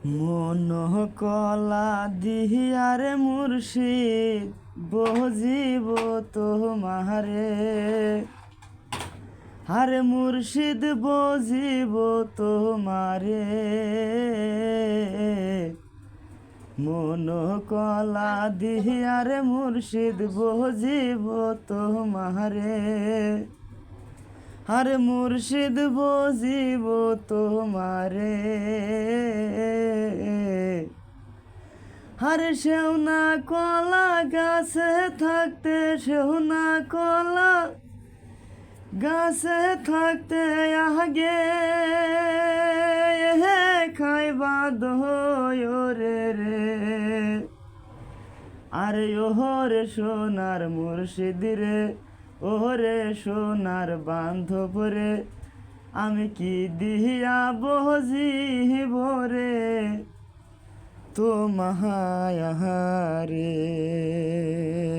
মন কলা দিহিয়ারে মুর্শিদ বজিব তোমারে, আরে মুর্শিদ বজিব তোমারে। মন কলা দিহিয়ারে মুর্শিদ বজিব তোমারে, আরে মুর্শিদ বজিব তোমারে। আরে শেওনা কলা গাছে থাকতে, শেওনা কলা গাছে থাকতে আগে খাইবা দোরে রে। আরে ওহরে সোনার মুর্শিদ রে, ওহরে সোনার বান্ধব রে, আমি কি দিয়া বজিব রে তোমায় রে।